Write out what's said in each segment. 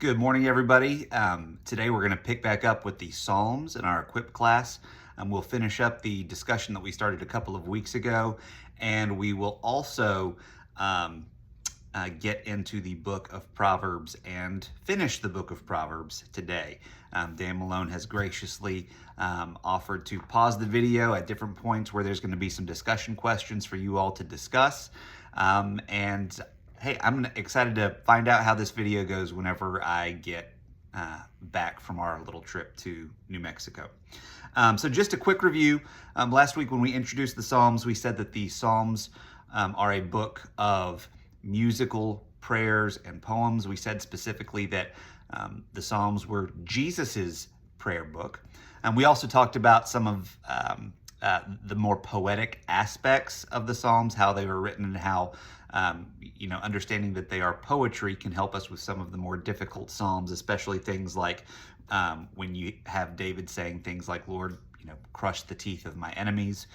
Good morning, everybody. Today we're going to pick back up with the Psalms in our Equip class. We'll finish up the discussion that we started a couple of weeks ago, and we will also get into the book of Proverbs and finish the book of Proverbs today. Dan Malone has graciously offered to pause the video at different points where there's going to be some discussion questions for you all to discuss. Hey, I'm excited to find out how this video goes whenever I get back from our little trip to New Mexico. So just a quick review. Last week when we introduced the Psalms, we said that the Psalms are a book of musical prayers and poems. We said specifically that the Psalms were Jesus's prayer book. And we also talked about some of the more poetic aspects of the Psalms, how they were written and how understanding that they are poetry can help us with some of the more difficult Psalms, especially things like when you have David saying things like, Lord, crush the teeth of my enemies,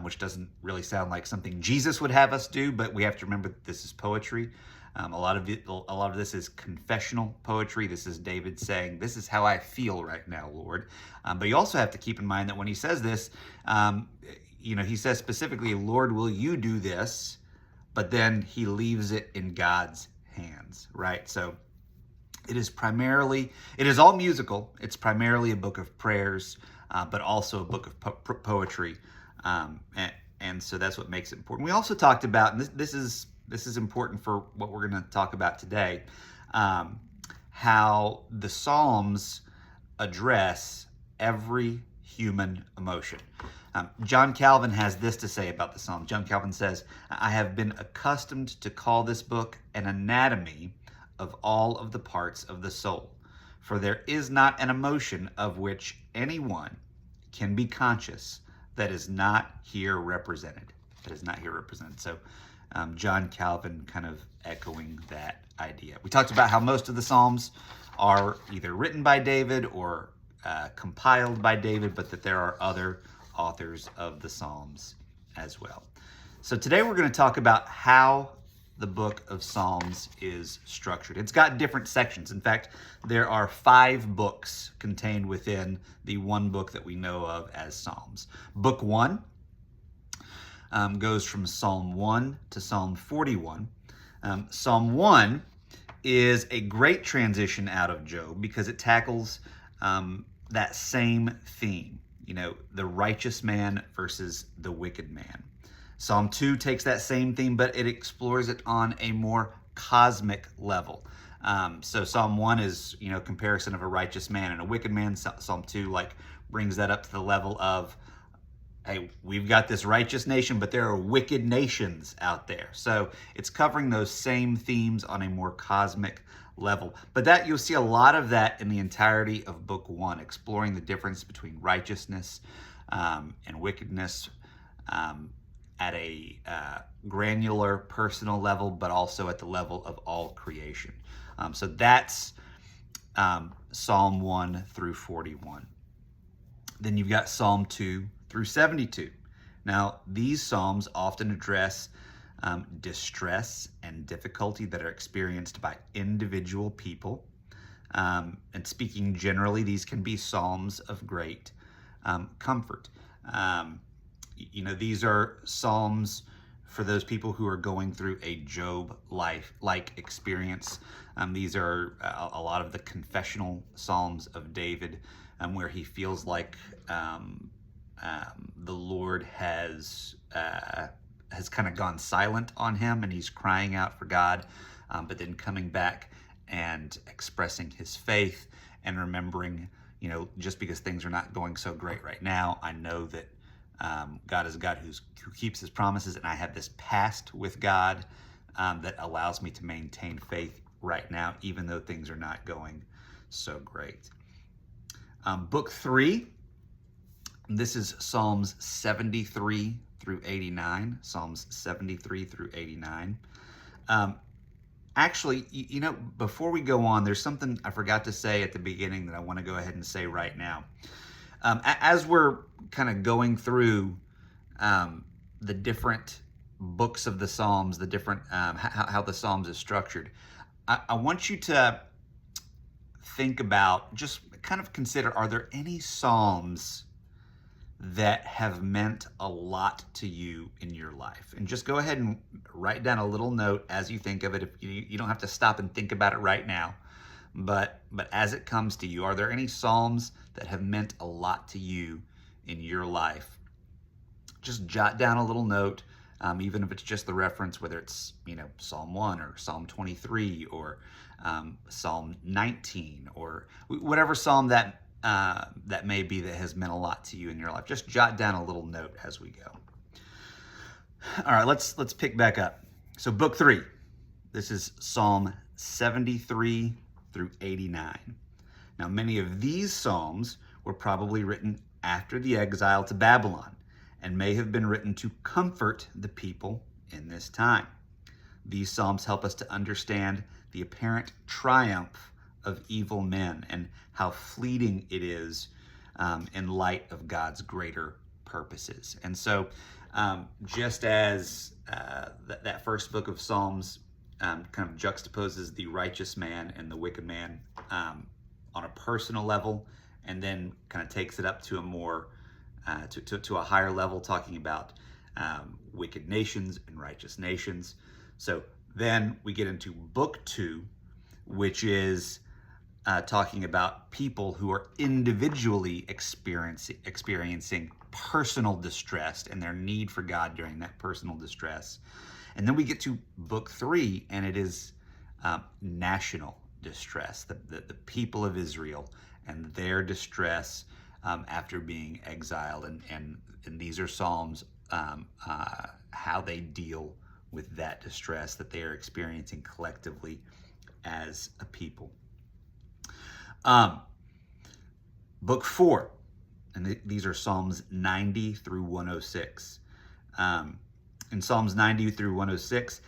which doesn't really sound like something Jesus would have us do, but we have to remember that this is poetry. A lot of this is confessional poetry. This is David saying, this is how I feel right now, Lord. But you also have to keep in mind that when he says this, he says specifically, Lord, will you do this? But then he leaves it in God's hands, right? So it is all musical. It's primarily a book of prayers, but also a book of poetry. And so that's what makes it important. We also talked about, and this is important for what we're going to talk about today, how the Psalms address every human emotion. John Calvin has this to say about the Psalms. John Calvin says, I have been accustomed to call this book an anatomy of all of the parts of the soul, for there is not an emotion of which anyone can be conscious that is not here represented. So John Calvin kind of echoing that idea. We talked about how most of the Psalms are either written by David or compiled by David, but that there are other authors of the Psalms as well. So today we're going to talk about how the book of Psalms is structured. It's got different sections. In fact, there are 5 books contained within the one book that we know of as Psalms. Book 1 goes from Psalm 1 to Psalm 41. Psalm 1 is a great transition out of Job because it tackles that same theme, the righteous man versus the wicked man. Psalm 2 takes that same theme, but it explores it on a more cosmic level. So Psalm 1 is, comparison of a righteous man and a wicked man. Psalm 2 brings that up to the level of, hey, we've got this righteous nation, but there are wicked nations out there. So it's covering those same themes on a more cosmic level. But that you'll see a lot of that in the entirety of Book 1, exploring the difference between righteousness and wickedness at a granular personal level, but also at the level of all creation. So that's Psalm 1 through 41. Then you've got Psalm 2 through 72. Now, these Psalms often address distress and difficulty that are experienced by individual people. And speaking generally, these can be Psalms of great comfort. These are Psalms for those people who are going through a Job life-like experience. These are a lot of the confessional Psalms of David, where he feels like the Lord has kind of gone silent on him, and he's crying out for God, but then coming back and expressing his faith and remembering, just because things are not going so great right now, I know that God is a God who keeps his promises, and I have this past with God that allows me to maintain faith right now, even though things are not going so great. Book 3, this is Psalms 73 through 89. Psalms 73 through 89. Actually, before we go on, there's something I forgot to say at the beginning that I want to go ahead and say right now. As we're kind of going through the different books of the Psalms, the different how the Psalms is structured, I want you to think about, just kind of consider, are there any Psalms that have meant a lot to you in your life? And just go ahead and write down a little note as you think of it. If you don't have to stop and think about it right now, but as it comes to you, are there any Psalms that have meant a lot to you in your life? Just jot down a little note, even if it's just the reference, whether it's Psalm 1 or Psalm 23 or Psalm 19 or whatever Psalm that may be that has meant a lot to you in your life. Just jot down a little note as we go. All right, let's pick back up. So book 3, this is Psalm 73 through 89. Now, many of these Psalms were probably written after the exile to Babylon and may have been written to comfort the people in this time. These Psalms help us to understand the apparent triumph of evil men and how fleeting it is in light of God's greater purposes. And so just as that first book of Psalms kind of juxtaposes the righteous man and the wicked man on a personal level, and then kind of takes it up to a more to a higher level, talking about wicked nations and righteous nations. So then we get into book 2, which is talking about people who are individually experiencing personal distress and their need for God during that personal distress. And then we get to book 3, and it is national distress, the people of Israel and their distress after being exiled. And these are Psalms, how they deal with that distress that they are experiencing collectively as a people. Book 4, and these are Psalms 90 through 106. In Psalms 90 through 106,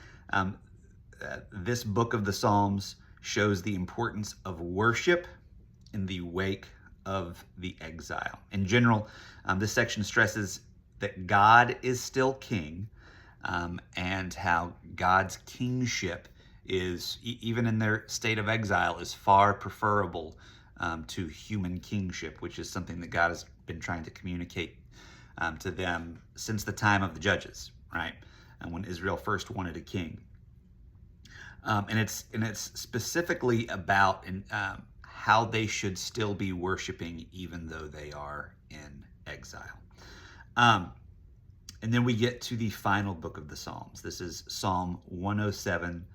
this book of the Psalms shows the importance of worship in the wake of the exile. In general, this section stresses that God is still king, and how God's kingship is, even in their state of exile, is far preferable to human kingship, which is something that God has been trying to communicate to them since the time of the judges, right? And when Israel first wanted a king. And it's specifically about how they should still be worshiping even though they are in exile. And then we get to the final book of the Psalms. This is Psalm 107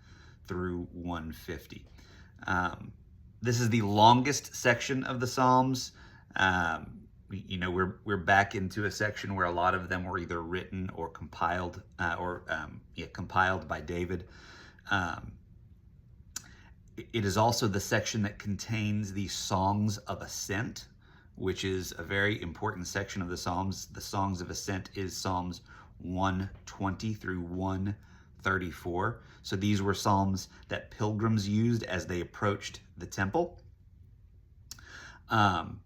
through 150. This is the longest section of the Psalms. We're back into a section where a lot of them were either written or compiled, compiled by David. It is also the section that contains the Songs of Ascent, which is a very important section of the Psalms. The Songs of Ascent is Psalms 120 through 134. So these were Psalms that pilgrims used as they approached the temple. And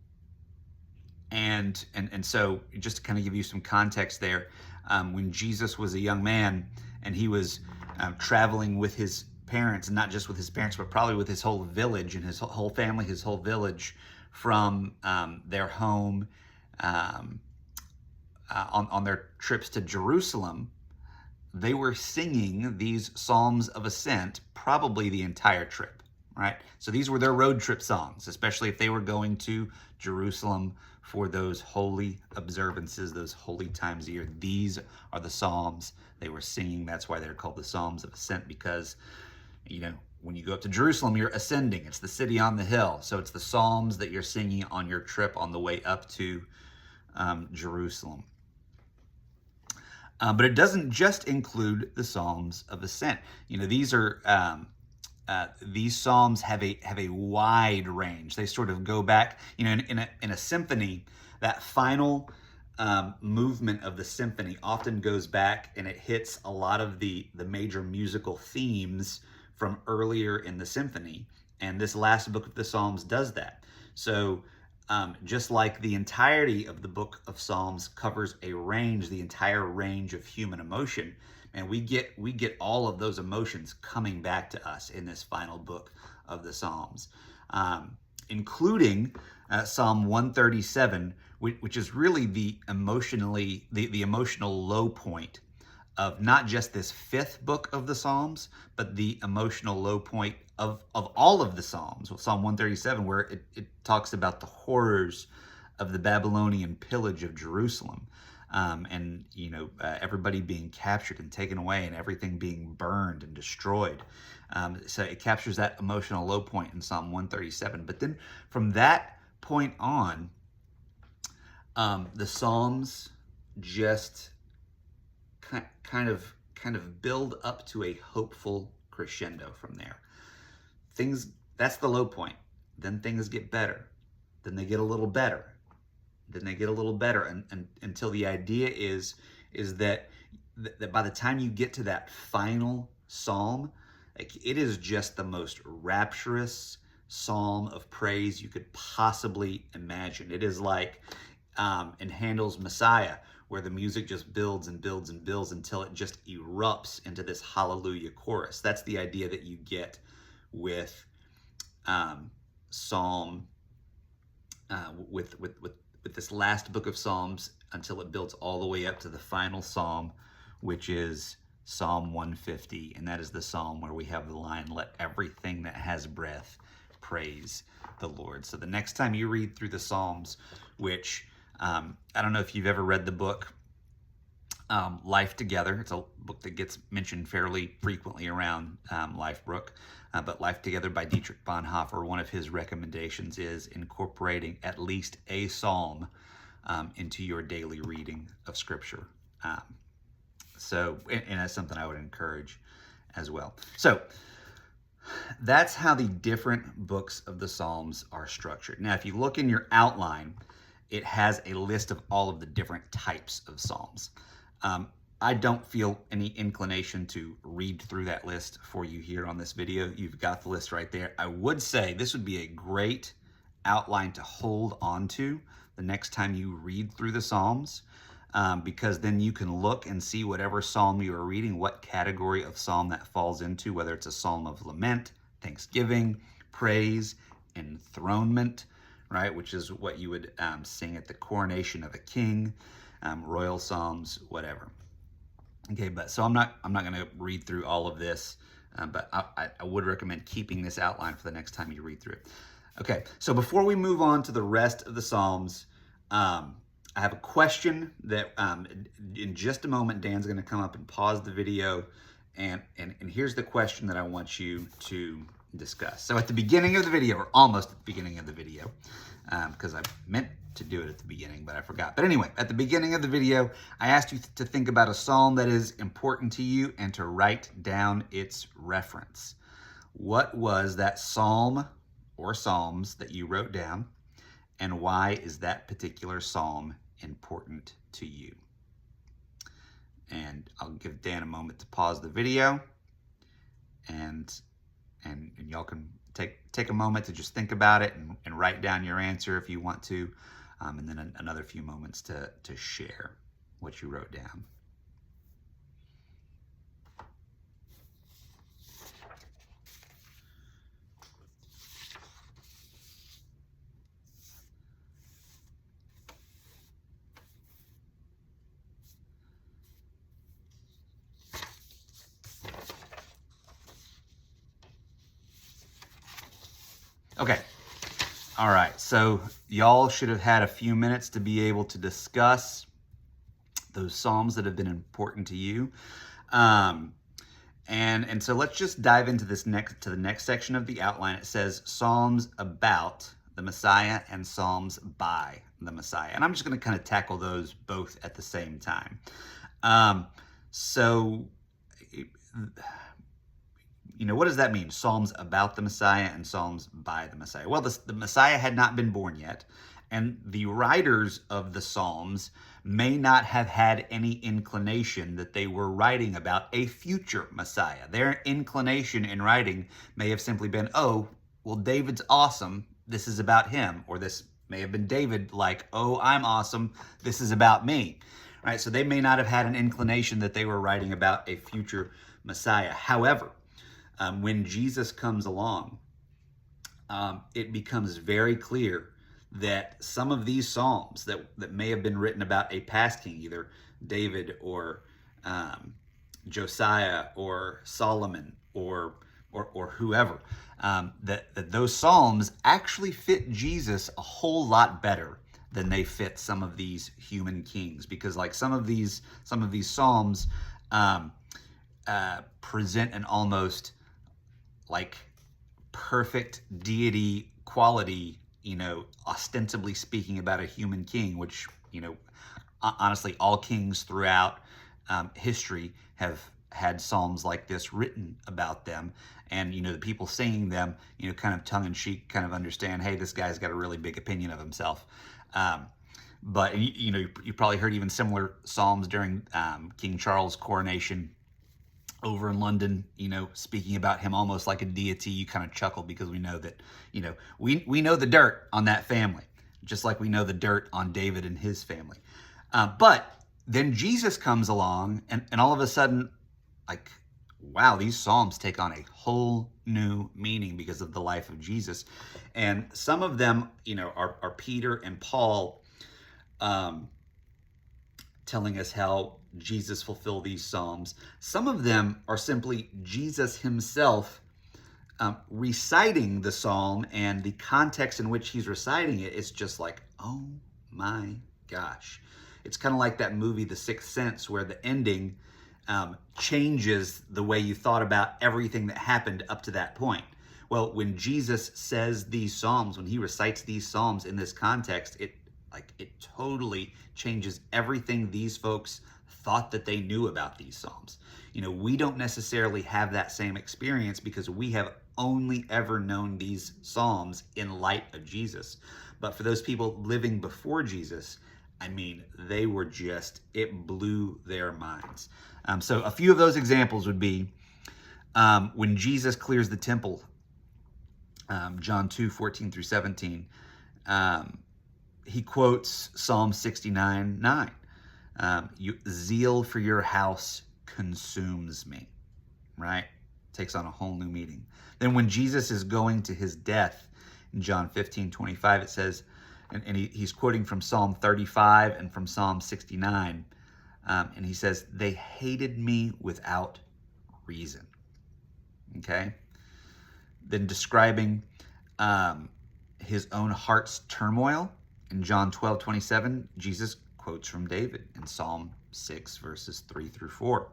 so just to kind of give you some context there, when Jesus was a young man and he was traveling with his parents, and not just with his parents, but probably with his whole village and his whole family, his whole village, from their home on their trips to Jerusalem, they were singing these Psalms of Ascent probably the entire trip, right? So these were their road trip songs, especially if they were going to Jerusalem for those holy observances, those holy times a year. These are the Psalms they were singing. That's why they're called the Psalms of Ascent, because, when you go up to Jerusalem, you're ascending. It's the city on the hill. So it's the Psalms that you're singing on your trip on the way up to Jerusalem. But it doesn't just include the Psalms of Ascent. These are these Psalms have a wide range. They sort of go back, in a symphony. That final movement of the symphony often goes back and it hits a lot of the major musical themes from earlier in the symphony. And this last book of the Psalms does that. So just like the entirety of the book of Psalms covers the entire range of human emotion, and we get all of those emotions coming back to us in this final book of the Psalms. including Psalm 137, which is really the emotional low point of not just this fifth book of the Psalms, but the emotional low point of all of the Psalms. Well, Psalm 137, where it talks about the horrors of the Babylonian pillage of Jerusalem. And everybody being captured and taken away and everything being burned and destroyed. So it captures that emotional low point in Psalm 137. But then from that point on, the Psalms just kind of build up to a hopeful crescendo from there. That's the low point. Then things get better. Then they get a little better. Then they get a little better, and until the idea is that by the time you get to that final psalm, it is just the most rapturous psalm of praise you could possibly imagine. It is like in Handel's Messiah, where the music just builds and builds and builds until it just erupts into this hallelujah chorus. That's the idea that you get with Psalm with this last book of Psalms, until it builds all the way up to the final psalm, which is Psalm 150. And that is the psalm where we have the line, "Let everything that has breath praise the Lord." So the next time you read through the Psalms, which I don't know if you've ever read the book Life Together. It's a book that gets mentioned fairly frequently around Lifebrook. But Life Together by Dietrich Bonhoeffer, one of his recommendations is incorporating at least a psalm into your daily reading of Scripture. And that's something I would encourage as well. So that's how the different books of the Psalms are structured. Now, if you look in your outline, it has a list of all of the different types of Psalms. I don't feel any inclination to read through that list for you here on this video. You've got the list right there. I would say this would be a great outline to hold on to the next time you read through the Psalms, because then you can look and see whatever psalm you are reading, what category of psalm that falls into, whether it's a psalm of lament, thanksgiving, praise, enthronement, right, which is what you would sing at the coronation of a king, royal psalms, whatever. Okay, but so I'm not going to read through all of this, but I would recommend keeping this outline for the next time you read through it. Okay, so before we move on to the rest of the Psalms, I have a question that in just a moment Dan's going to come up and pause the video, and here's the question that I want you to discuss. So at the beginning of the video, or almost at the beginning of the video, because I meant to do it at the beginning, but I forgot. But anyway, at the beginning of the video, I asked you to think about a psalm that is important to you and to write down its reference. What was that psalm or psalms that you wrote down, and why is that particular psalm important to you? And I'll give Dan a moment to pause the video, and y'all can take a moment to just think about it and write down your answer if you want to, and then another few moments to share what you wrote down. Okay. All right. So y'all should have had a few minutes to be able to discuss those psalms that have been important to you. And so let's just dive into the next section of the outline. It says Psalms about the Messiah and Psalms by the Messiah. And I'm just going to kind of tackle those both at the same time. What does that mean? Psalms about the Messiah and Psalms by the Messiah. Well, the Messiah had not been born yet, and the writers of the Psalms may not have had any inclination that they were writing about a future Messiah. Their inclination in writing may have simply been, oh, well, David's awesome, this is about him. Or this may have been David like, oh, I'm awesome, this is about me. Right? So they may not have had an inclination that they were writing about a future Messiah. However, when Jesus comes along, it becomes very clear that some of these psalms that may have been written about a past king, either David or Josiah or Solomon or whoever, that those psalms actually fit Jesus a whole lot better than they fit some of these human kings, because like some of these psalms present an almost like perfect deity quality, ostensibly speaking about a human king, which, honestly, all kings throughout history have had psalms like this written about them. And, the people singing them, kind of tongue in cheek, kind of understand, hey, this guy's got a really big opinion of himself. But, you probably heard even similar psalms during King Charles' coronation over in London, speaking about him almost like a deity. You kind of chuckle because we know that, we know the dirt on that family, just like we know the dirt on David and his family. But then Jesus comes along and all of a sudden, like, wow, these psalms take on a whole new meaning because of the life of Jesus. And some of them, are Peter and Paul telling us how Jesus fulfilled these psalms. Some of them are simply Jesus himself reciting the psalm, and the context in which he's reciting it is just like, oh my gosh. It's kind of like that movie, The Sixth Sense, where the ending changes the way you thought about everything that happened up to that point. Well, when Jesus says these psalms, when he recites these psalms in this context, it totally changes everything these folks thought that they knew about these psalms. We don't necessarily have that same experience because we have only ever known these psalms in light of Jesus. But for those people living before Jesus, they were it blew their minds. So a few of those examples would be when Jesus clears the temple, John 2:14-17. He quotes Psalm 69:9. Zeal for your house consumes me, right? Takes on a whole new meaning. Then when Jesus is going to his death in John 15:25, it says, and he's quoting from Psalm 35 and from Psalm 69, and he says, they hated me without reason. Okay? Then describing his own heart's turmoil, in John 12:27, Jesus quotes from David in Psalm 6, verses 3-4.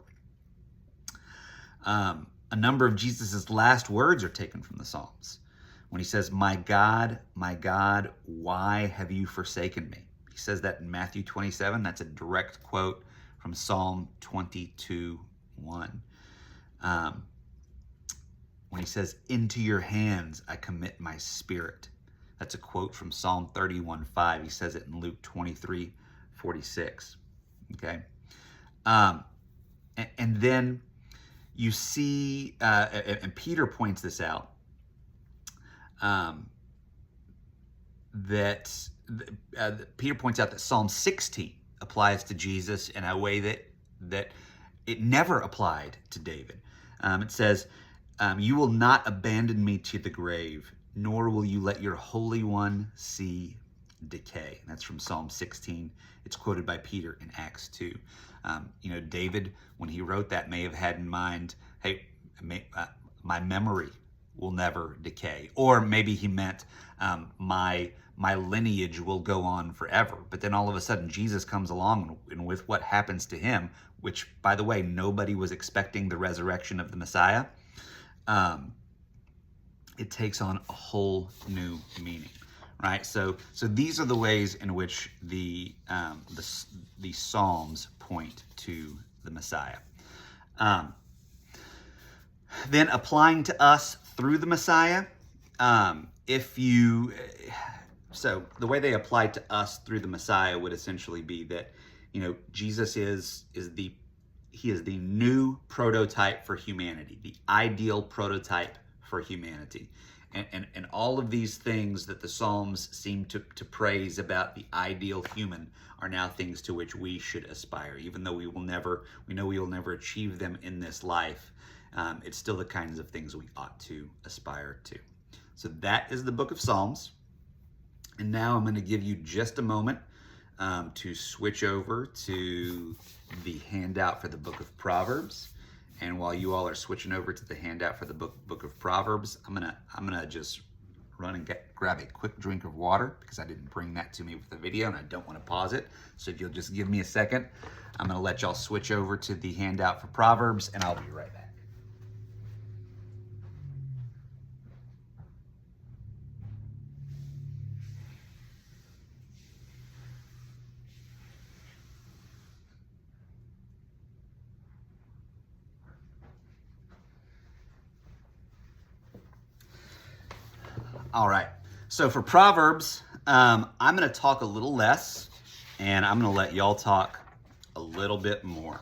A number of Jesus' last words are taken from the Psalms. When he says, my God, why have you forsaken me? He says that in Matthew 27. That's a direct quote from Psalm 22:1. When he says, into your hands I commit my spirit. That's a quote from Psalm 31:5. He says it in Luke 23:46. Okay? And then you see, and Peter points this out, that Peter points out that Psalm 16 applies to Jesus in a way that it never applied to David. It says, you will not abandon me to the grave, nor will you let your Holy One see decay. And that's from Psalm 16. It's quoted by Peter in Acts 2. David, when he wrote that, may have had in mind, hey, my memory will never decay. Or maybe he meant my lineage will go on forever. But then all of a sudden, Jesus comes along, and with what happens to him, which, by the way, nobody was expecting the resurrection of the Messiah, it takes on a whole new meaning, right? So these are the ways in which the Psalms point to the Messiah. Then applying to us through the Messiah, so the way they apply to us through the Messiah would essentially be that, Jesus is the new prototype for humanity, the ideal prototype for humanity. And all of these things that the Psalms seem to praise about the ideal human are now things to which we should aspire. Even though we know we will never achieve them in this life, it's still the kinds of things we ought to aspire to. So that is the book of Psalms. And now I'm going to give you just a moment to switch over to the handout for the book of Proverbs. And while you all are switching over to the handout for the book of Proverbs, I'm gonna just run and grab a quick drink of water because I didn't bring that to me with the video and I don't want to pause it. So if you'll just give me a second, I'm gonna let y'all switch over to the handout for Proverbs and I'll be right back. All right, so for Proverbs, I'm going to talk a little less, and I'm going to let y'all talk a little bit more.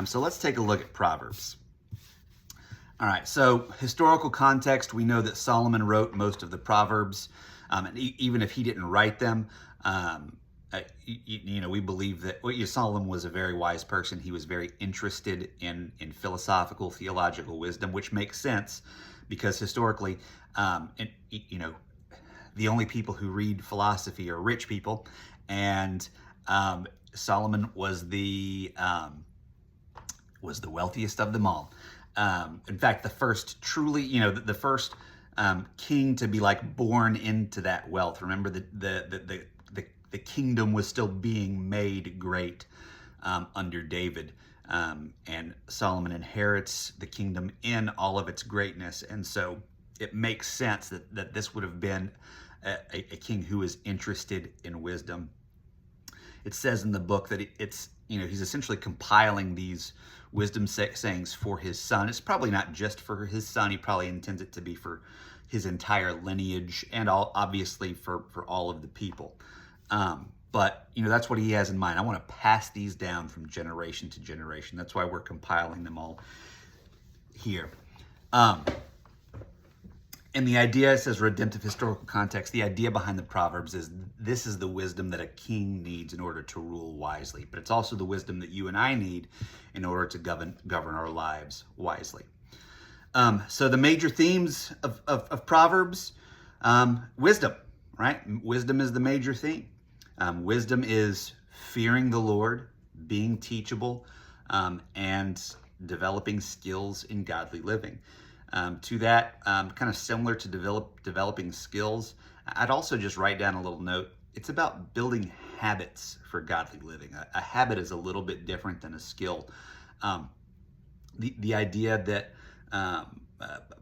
So let's take a look at Proverbs. All right, so historical context, we know that Solomon wrote most of the Proverbs, and even if he didn't write them, we believe that Solomon was a very wise person. He was very interested in philosophical, theological wisdom, which makes sense because historically, the only people who read philosophy are rich people, and Solomon was the wealthiest of them all. In fact, the first truly, the first king to be like born into that wealth. Remember, the kingdom was still being made great under David, and Solomon inherits the kingdom in all of its greatness, and so it makes sense that this would have been a king who is interested in wisdom. It says in the book that he's essentially compiling these wisdom sayings for his son. It's probably not just for his son. He probably intends it to be for his entire lineage and obviously for all of the people. But that's what he has in mind. I want to pass these down from generation to generation. That's why we're compiling them all here. And the idea, it says redemptive historical context, the idea behind the Proverbs is this is the wisdom that a king needs in order to rule wisely. But it's also the wisdom that you and I need in order to govern our lives wisely. So the major themes of Proverbs, wisdom, right? Wisdom is the major theme. Wisdom is fearing the Lord, being teachable, and developing skills in godly living. To that, kind of similar to developing skills, I'd also just write down a little note. It's about building habits for godly living. A habit is a little bit different than a skill. The idea that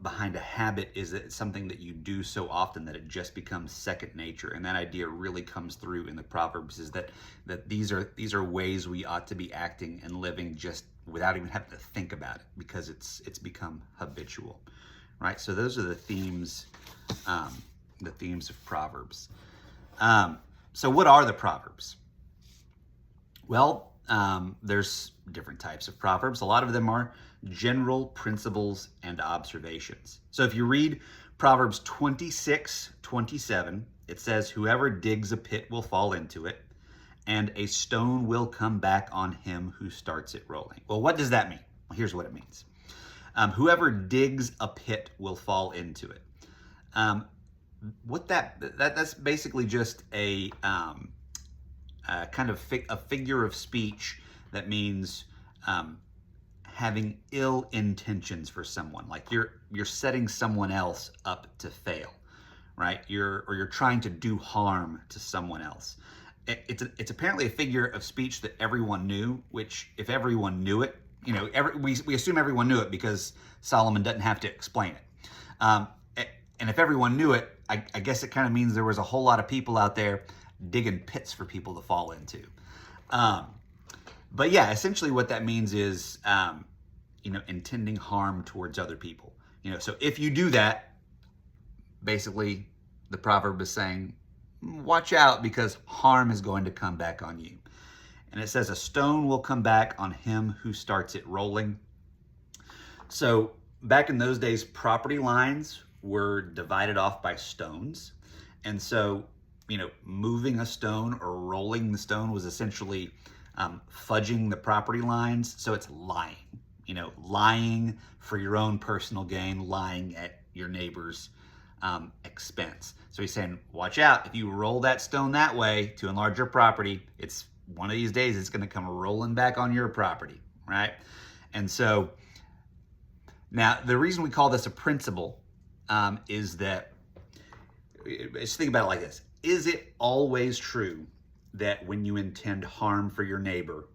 behind a habit is that it's something that you do so often that it just becomes second nature. And that idea really comes through in the Proverbs, is that these are ways we ought to be acting and living just without even having to think about it, because it's become habitual, right? So those are the themes of Proverbs. So what are the Proverbs? Well, there's different types of Proverbs. A lot of them are general principles and observations. So if you read Proverbs 26:27, it says, "Whoever digs a pit will fall into it, and a stone will come back on him who starts it rolling." Well, what does that mean? Well, here's what it means. Whoever digs a pit will fall into it. That's basically just a kind of a figure of speech that means having ill intentions for someone. Like you're setting someone else up to fail, right? You're trying to do harm to someone else. It's apparently a figure of speech that everyone knew, which if everyone knew it, we assume everyone knew it because Solomon doesn't have to explain it. And if everyone knew it, I guess it kind of means there was a whole lot of people out there digging pits for people to fall into. But yeah, essentially what that means is, intending harm towards other people. So if you do that, basically the proverb is saying, watch out, because harm is going to come back on you. And it says a stone will come back on him who starts it rolling. So back in those days, property lines were divided off by stones. And so, moving a stone or rolling the stone was essentially fudging the property lines. So it's lying, lying for your own personal gain, lying at your neighbor's expense. So he's saying, watch out. If you roll that stone that way to enlarge your property, it's one of these days it's going to come rolling back on your property, right? And so now the reason we call this a principle is that, just think about it like this. Is it always true that when you intend harm for your neighbor,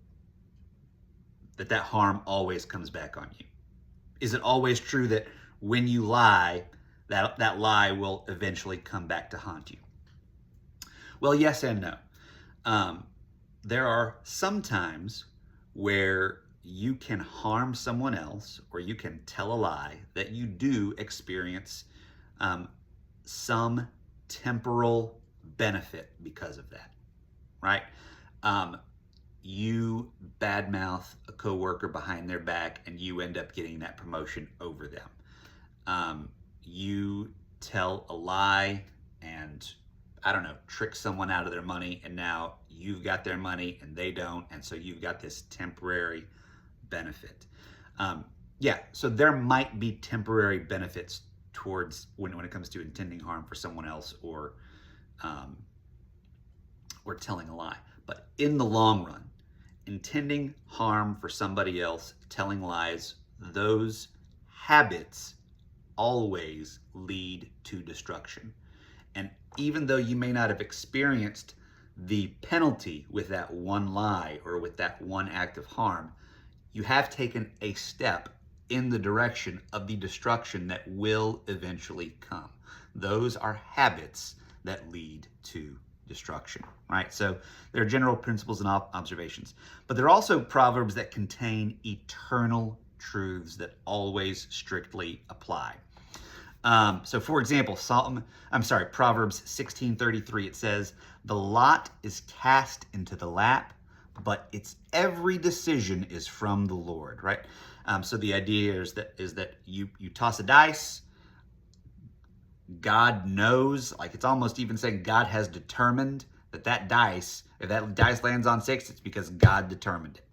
that harm always comes back on you? Is it always true that when you lie, that lie will eventually come back to haunt you? Well, yes and no. There are some times where you can harm someone else, or you can tell a lie that you do experience some temporal benefit because of that, right? You badmouth a coworker behind their back and you end up getting that promotion over them. You tell a lie and, I don't know, trick someone out of their money, and now you've got their money and they don't, and so you've got this temporary benefit. So there might be temporary benefits towards when it comes to intending harm for someone else, or telling a lie. But in the long run, intending harm for somebody else, telling lies, those habits always lead to destruction. And even though you may not have experienced the penalty with that one lie or with that one act of harm, you have taken a step in the direction of the destruction that will eventually come. Those are habits that lead to destruction, right? So there are general principles and observations, but there are also proverbs that contain eternal truths that always strictly apply. So for example, Proverbs 16:33, it says, "The lot is cast into the lap, but its every decision is from the Lord," right? So the idea is that you toss a dice, God knows, like it's almost even saying God has determined that dice, if that dice lands on 6, it's because God determined it.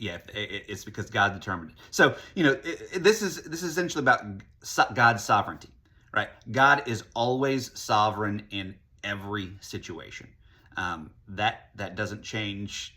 It's because God determined it. So, this is essentially about God's sovereignty, right? God is always sovereign in every situation. That doesn't change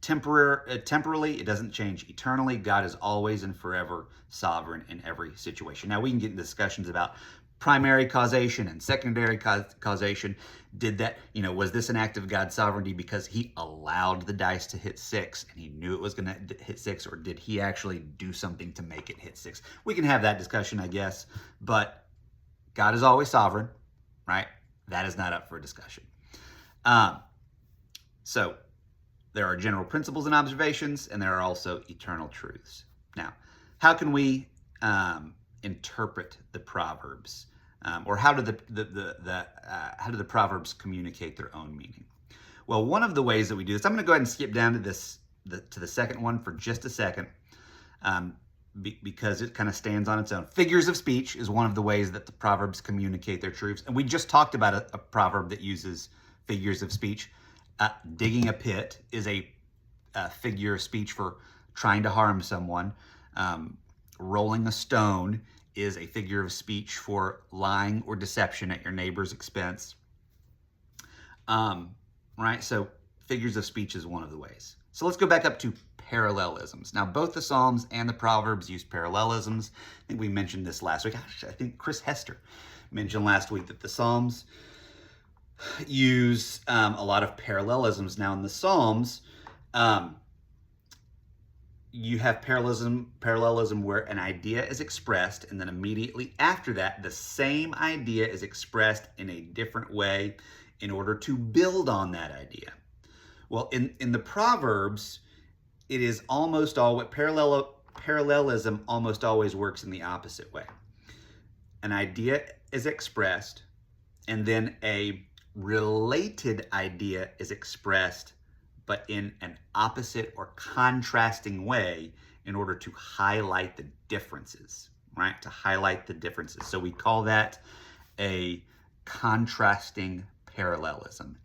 temporally. It doesn't change eternally. God is always and forever sovereign in every situation. Now, we can get into discussions about primary causation and secondary causation. Was this an act of God's sovereignty because he allowed the dice to hit 6 and he knew it was going to hit 6, or did he actually do something to make it hit 6? We can have that discussion, I guess, but God is always sovereign, right? That is not up for discussion. So there are general principles and observations, and there are also eternal truths. Now, how can we interpret the Proverbs, or how do the Proverbs communicate their own meaning? Well, one of the ways that we do this, I'm going to go ahead and skip down to the second one for just a second, because it kind of stands on its own. Figures of speech is one of the ways that the Proverbs communicate their truths, and we just talked about a proverb that uses figures of speech. Digging a pit is a figure of speech for trying to harm someone. Rolling a stone is a figure of speech for lying or deception at your neighbor's expense. Right? So figures of speech is one of the ways. So let's go back up to parallelisms. Now, both the Psalms and the Proverbs use parallelisms. I think we mentioned this last week. I think Chris Hester mentioned last week that the Psalms use a lot of parallelisms. Now, in the Psalms, you have parallelism where an idea is expressed, and then immediately after that, the same idea is expressed in a different way in order to build on that idea. Well, in the Proverbs, it is almost always, parallelism almost always works in the opposite way. An idea is expressed, and then a related idea is expressed, but in an opposite or contrasting way in order to highlight the differences, right? To highlight the differences. So we call that a contrasting parallelism,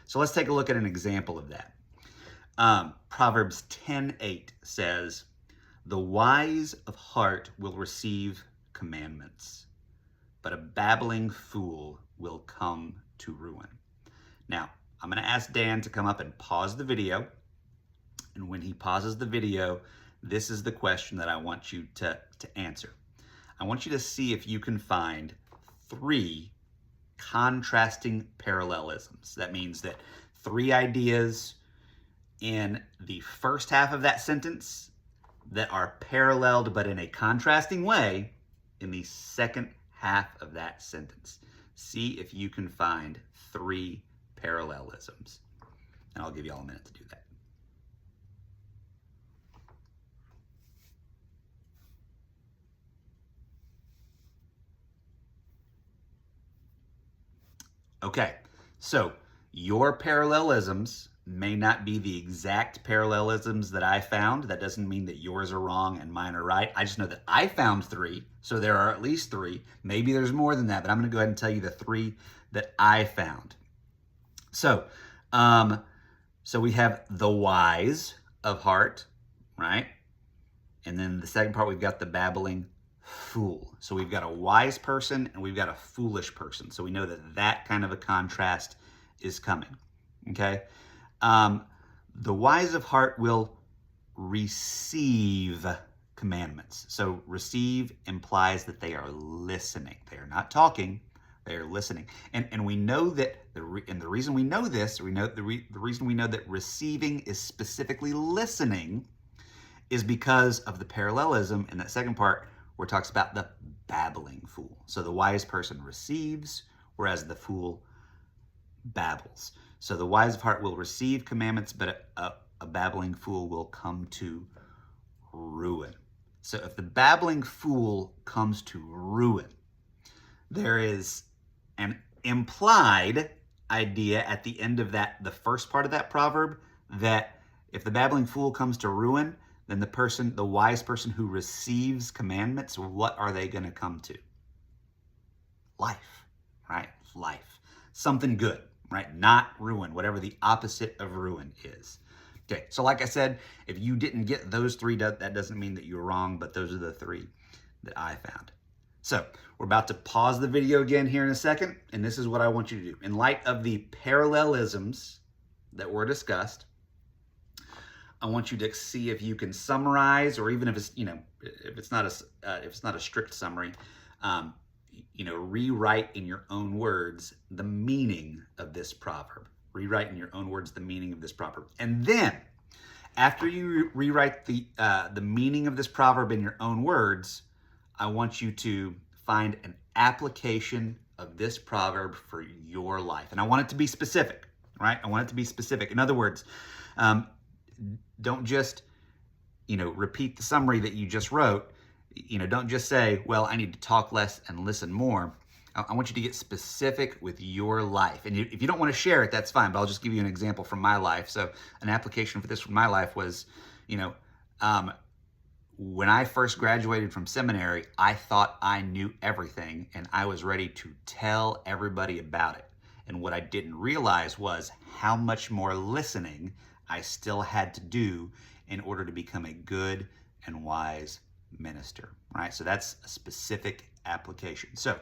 So let's take a look at an example of that. Proverbs 10:8 says, "The wise of heart will receive commandments, but a babbling fool will come to ruin." Now, I'm going to ask Dan to come up and pause the video. And when he pauses the video, this is the question that I want you to answer. I want you to see if you can find 3 contrasting parallelisms. That means that 3 ideas in the first half of that sentence that are paralleled but in a contrasting way in the second half of that sentence. See if you can find 3 parallelisms. And I'll give you all a minute to do that. Okay, so your parallelisms may not be the exact parallelisms that I found. That doesn't mean that yours are wrong and mine are right. I just know that I found 3, so there are at least 3. Maybe there's more than that, but I'm going to go ahead and tell you the 3 that I found. So, so we have the wise of heart, right? And then the second part, we've got the babbling fool. So we've got a wise person and we've got a foolish person. So we know that that kind of a contrast is coming, okay? The wise of heart will receive commandments. So receive implies that they are listening. They are not talking, they are listening. And we know that, the reason we know this, the reason we know that receiving is specifically listening is because of the parallelism in that second part where it talks about the babbling fool. So the wise person receives, whereas the fool babbles. So the wise of heart will receive commandments, but a babbling fool will come to ruin. So if the babbling fool comes to ruin, there is an implied idea at the end of that, the first part of that proverb, that if the babbling fool comes to ruin, then the wise person who receives commandments, what are they going to come to? Life, right? Life. Something good, right? Not ruin, whatever the opposite of ruin is. Okay, so like I said, if you didn't get those 3, that doesn't mean that you're wrong, but those are the 3 that I found. So we're about to pause the video again here in a second, and this is what I want you to do. In light of the parallelisms that were discussed, I want you to see if you can summarize, or even if it's, if it's not a strict summary, rewrite in your own words the meaning of this proverb. Rewrite in your own words the meaning of this proverb. And then, after you rewrite the meaning of this proverb in your own words, I want you to find an application of this proverb for your life. And I want it to be specific, right? I want it to be specific. In other words, don't just, repeat the summary that you just wrote. Don't just say, well, I need to talk less and listen more. I want you to get specific with your life. And if you don't want to share it, that's fine, but I'll just give you an example from my life. So an application for this from my life was, when I first graduated from seminary, I thought I knew everything and I was ready to tell everybody about it. And what I didn't realize was how much more listening I still had to do in order to become a good and wise minister, right? So that's a specific application. So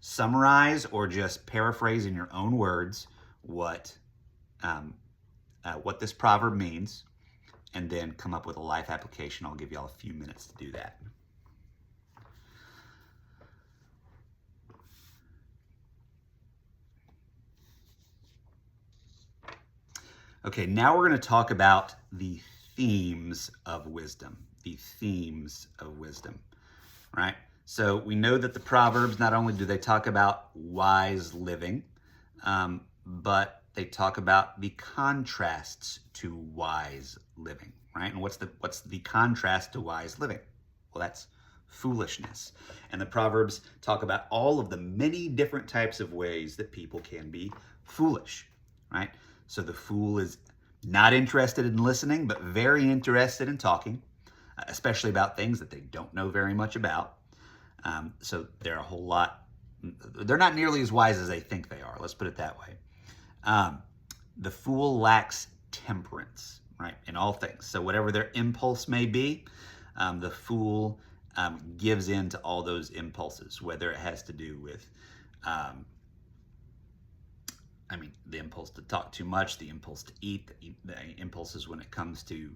summarize or just paraphrase in your own words what this proverb means, and then come up with a life application. I'll give you all a few minutes to do that. Okay, now we're going to talk about the themes of wisdom. The themes of wisdom, right? So we know that the Proverbs, not only do they talk about wise living, but they talk about the contrasts to wise living, right? And what's the contrast to wise living? Well, that's foolishness. And the Proverbs talk about all of the many different types of ways that people can be foolish, right? So the fool is not interested in listening, but very interested in talking, especially about things that they don't know very much about. So they're not nearly as wise as they think they are. Let's put it that way. The fool lacks temperance, right, in all things. So whatever their impulse may be, the fool gives in to all those impulses, whether it has to do with, the impulse to talk too much, the impulse to eat, the impulses when it comes to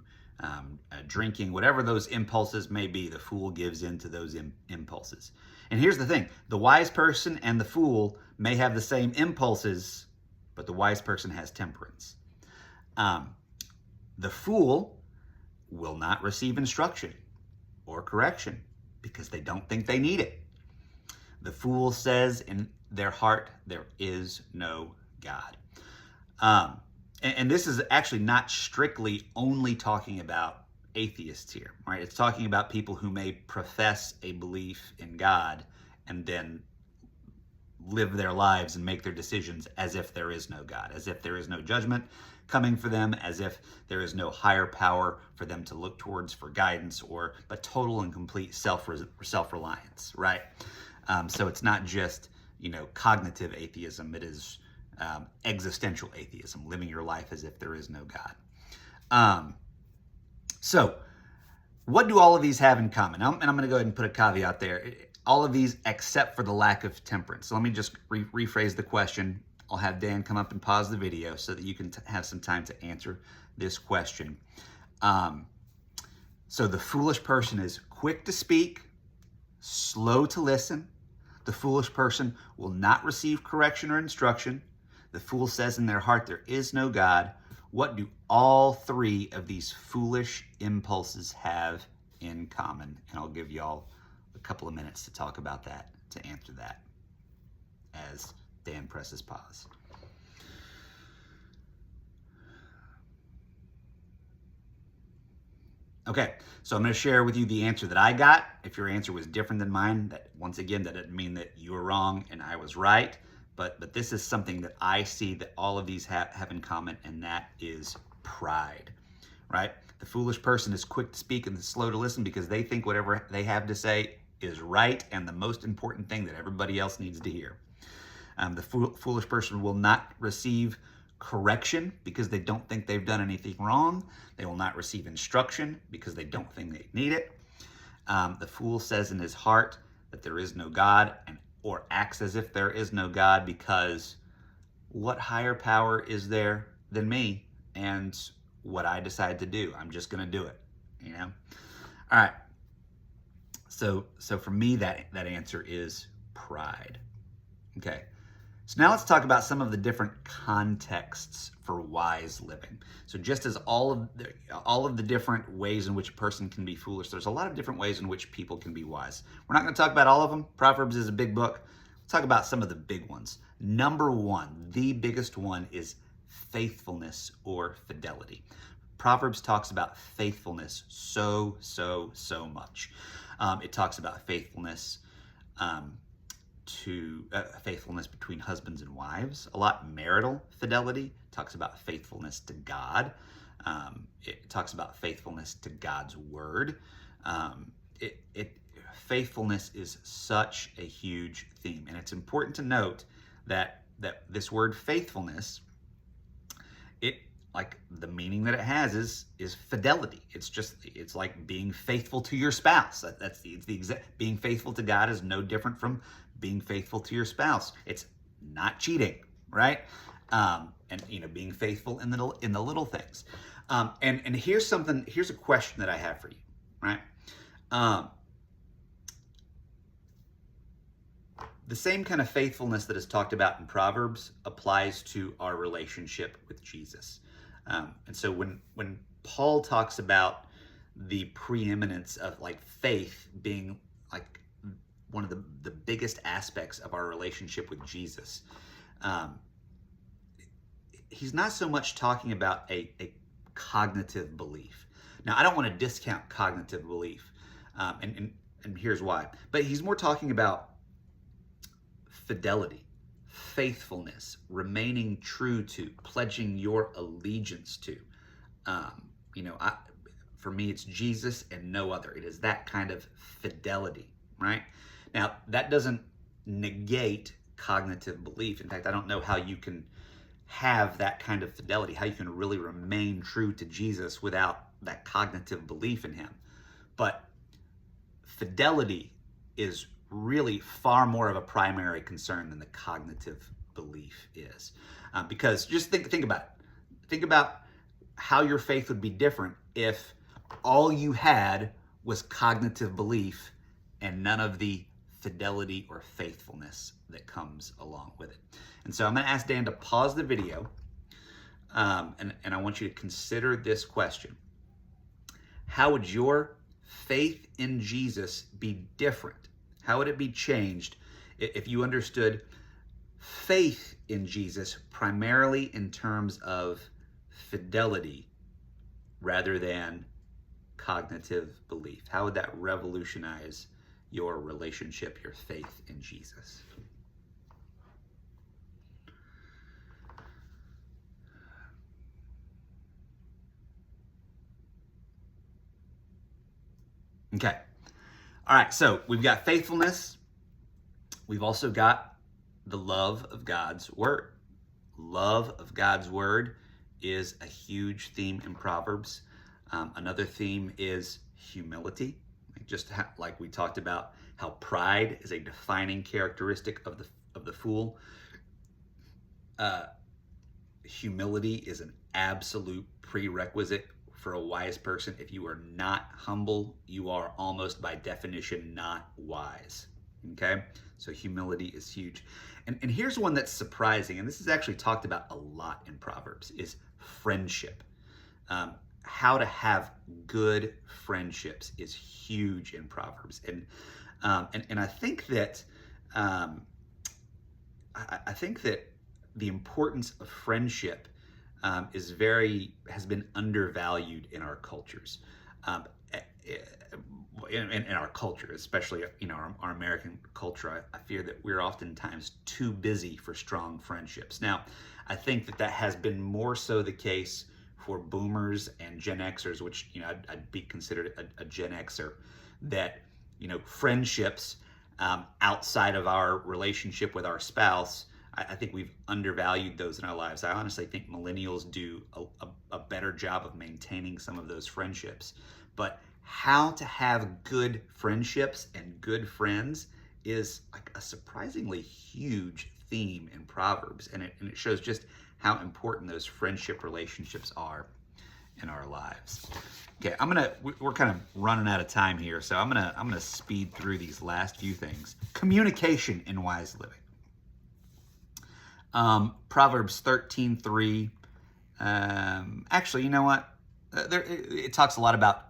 drinking, whatever those impulses may be, the fool gives in to those impulses. And here's the thing, the wise person and the fool may have the same impulses, but the wise person has temperance. The fool will not receive instruction or correction because they don't think they need it. The fool says in their heart, there is no God. And this is actually not strictly only talking about atheists here, right? It's talking about people who may profess a belief in God and then live their lives and make their decisions as if there is no God, as if there is no judgment coming for them, as if there is no higher power for them to look towards for guidance, but total and complete self-reliance, right? So it's not just, cognitive atheism. It is existential atheism, living your life as if there is no God. So what do all of these have in common? And I'm going to go ahead and put a caveat there. All of these except for the lack of temperance. So let me just rephrase the question. I'll have Dan come up and pause the video so that you can have some time to answer this question. So the foolish person is quick to speak, slow to listen. The foolish person will not receive correction or instruction. The fool says in their heart, there is no God. What do all three of these foolish impulses have in common? And I'll give y'all a couple of minutes to talk about that, to answer that, as Dan presses pause. Okay, so I'm going to share with you the answer that I got. If your answer was different than mine, once again, that doesn't mean that you were wrong and I was right. But this is something that I see that all of these have in common, and that is pride, right? The foolish person is quick to speak and slow to listen because they think whatever they have to say is right and the most important thing that everybody else needs to hear. The foolish person will not receive correction because they don't think they've done anything wrong. They will not receive instruction because they don't think they need it. The fool says in his heart that there is no God, or acts as if there is no God, because what higher power is there than me and what I decide to do? I'm just going to do it, All right. So for me, that answer is pride. Okay. So now let's talk about some of the different contexts for wise living. So just as all of the different ways in which a person can be foolish, there's a lot of different ways in which people can be wise. We're not going to talk about all of them. Proverbs is a big book. Let's talk about some of the big ones. Number one, the biggest one, is faithfulness or fidelity. Proverbs talks about faithfulness so much. It talks about faithfulness faithfulness between husbands and wives, a lot. Marital fidelity talks about faithfulness to God. It talks about faithfulness to God's word. Faithfulness is such a huge theme, and it's important to note that this word faithfulness, like the meaning that it has is fidelity. It's like being faithful to your spouse. Being faithful to God is no different from being faithful to your spouse. It's not cheating, right? And being faithful in the little things. And here's a question that I have for you, right? The same kind of faithfulness that is talked about in Proverbs applies to our relationship with Jesus. And so when Paul talks about the preeminence of faith being one of the biggest aspects of our relationship with Jesus, he's not so much talking about a cognitive belief. Now, I don't want to discount cognitive belief, and here's why. But he's more talking about fidelity, faithfulness, remaining true to, pledging your allegiance to. For me, it's Jesus and no other. It is that kind of fidelity, right? Now, that doesn't negate cognitive belief. In fact, I don't know how you can have that kind of fidelity, how you can really remain true to Jesus without that cognitive belief in him. But fidelity is really far more of a primary concern than the cognitive belief is. Because just think about it. Think about how your faith would be different if all you had was cognitive belief and none of the fidelity or faithfulness that comes along with it. And so I'm going to ask Dan to pause the video, and I want you to consider this question. How would your faith in Jesus be different? How would it be changed if you understood faith in Jesus primarily in terms of fidelity rather than cognitive belief? How would that revolutionize your relationship, your faith in Jesus? Okay. All right, so we've got faithfulness. We've also got the love of God's word. Love of God's word is a huge theme in Proverbs. Another theme is humility. Just like we talked about how pride is a defining characteristic of the fool. Humility is an absolute prerequisite for a wise person. If you are not humble, you are almost by definition not wise. Okay? So humility is huge. And here's one that's surprising, and this is actually talked about a lot in Proverbs, is friendship. How to have good friendships is huge in Proverbs. And I think that I think that the importance of friendship has been undervalued in our cultures, in our culture, especially our American culture. I fear that we're oftentimes too busy for strong friendships. Now, I think that has been more so the case for boomers and Gen Xers, which I'd be considered a Gen Xer, that friendships outside of our relationship with our spouse, I think we've undervalued those in our lives. I honestly think millennials do a better job of maintaining some of those friendships. But how to have good friendships and good friends is like a surprisingly huge theme in Proverbs, and it shows just how important those friendship relationships are in our lives. Okay, we're kind of running out of time here, so I'm gonna speed through these last few things. Communication in wise living. Proverbs 13:3. Actually, you know what? It talks a lot about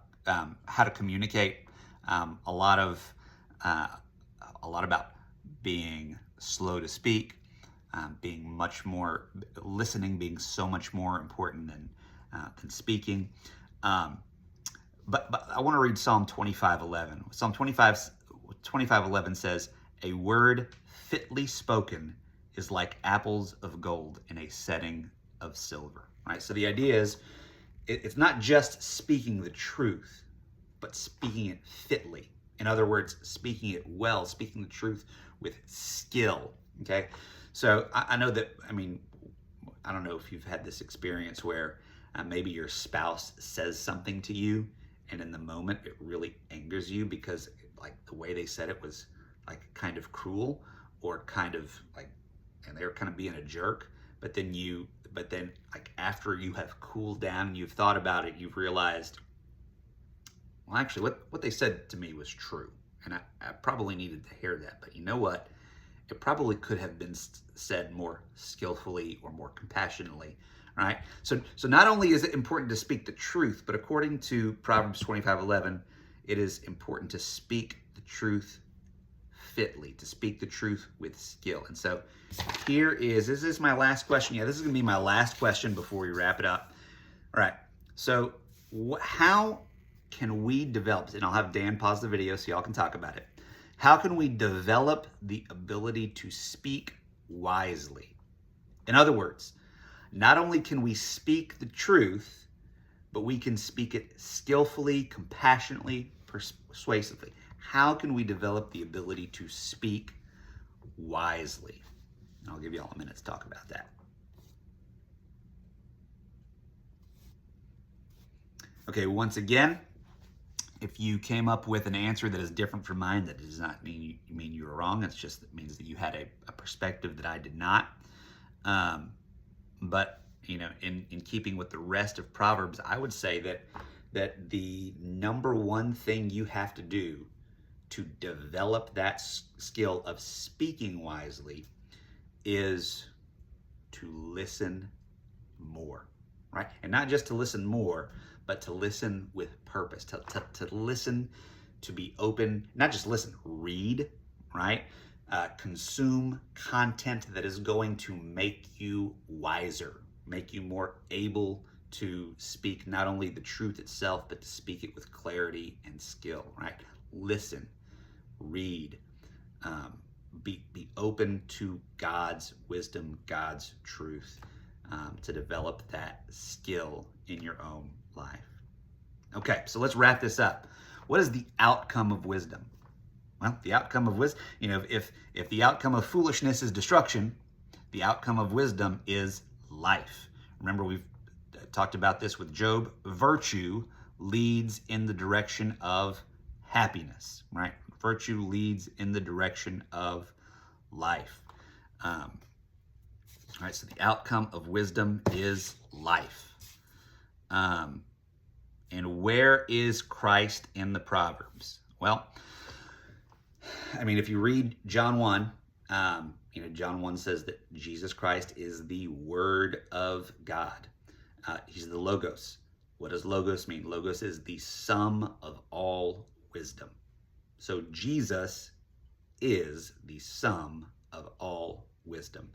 how to communicate. A lot about being slow to speak, being much more listening, being so much more important than speaking. But I want to read Psalm 25:11. Psalm 25:11 says, "A word fitly spoken is like apples of gold in a setting of silver." All right, so the idea is it's not just speaking the truth, but speaking it fitly. In other words, speaking it well, speaking the truth with skill. Okay, so I know that, I don't know if you've had this experience where maybe your spouse says something to you, and in the moment it really angers you because the way they said it was kind of cruel, or kind of and they were kind of being a jerk. But then after you have cooled down and you've thought about it, you've realized, well, actually what they said to me was true, and I probably needed to hear that. But you know what? It probably could have been said more skillfully or more compassionately. All right. So not only is it important to speak the truth, but according to Proverbs 25:11, it is important to speak the truth fitly, to speak the truth with skill. And so this is my last question. Yeah, this is going to be my last question before we wrap it up. All right. So how can we develop, and I'll have Dan pause the video so y'all can talk about it. How can we develop the ability to speak wisely? In other words, not only can we speak the truth, but we can speak it skillfully, compassionately, persuasively. How can we develop the ability to speak wisely? And I'll give you all a minute to talk about that. Okay, once again, if you came up with an answer that is different from mine, that does not mean you were wrong. It means that you had a perspective that I did not. But in keeping with the rest of Proverbs, I would say that the number one thing you have to do to develop that skill of speaking wisely is to listen more, right? And not just to listen more, but to listen with purpose, to listen, to be open, not just listen, read, right? Consume content that is going to make you wiser, make you more able to speak not only the truth itself, but to speak it with clarity and skill, right? Listen, read, be open to God's wisdom, God's truth, to develop that skill in your own life. Okay, so let's wrap this up. What is the outcome of wisdom? Well, the outcome of wisdom, if the outcome of foolishness is destruction, the outcome of wisdom is life. Remember, we've talked about this with Job. Virtue leads in the direction of happiness, right? Virtue leads in the direction of life. All right, so the outcome of wisdom is life. And where is Christ in the Proverbs? Well, if you read John 1, John 1 says that Jesus Christ is the Word of God. He's the Logos. What does Logos mean? Logos is the sum of all wisdom. So Jesus is the sum of all wisdom.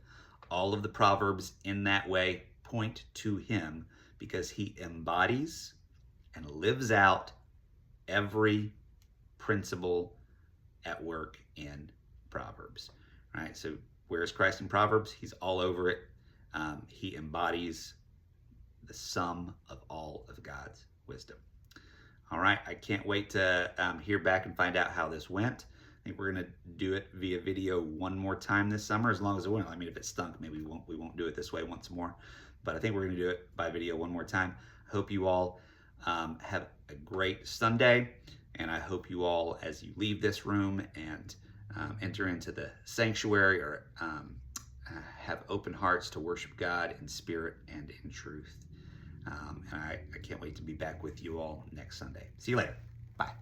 All of the Proverbs in that way point to him because he embodies and lives out every principle at work in Proverbs. All right, so where's Christ in Proverbs? He's all over it. He embodies the sum of all of God's wisdom. All right, I can't wait to hear back and find out how this went. I think we're going to do it via video one more time this summer, as long as it went. If it stunk, maybe we won't do it this way once more. But I think we're going to do it by video one more time. I hope you all have a great Sunday, and I hope you all, as you leave this room and enter into the sanctuary, or have open hearts to worship God in spirit and in truth. And I can't wait to be back with you all next Sunday. See you later. Bye.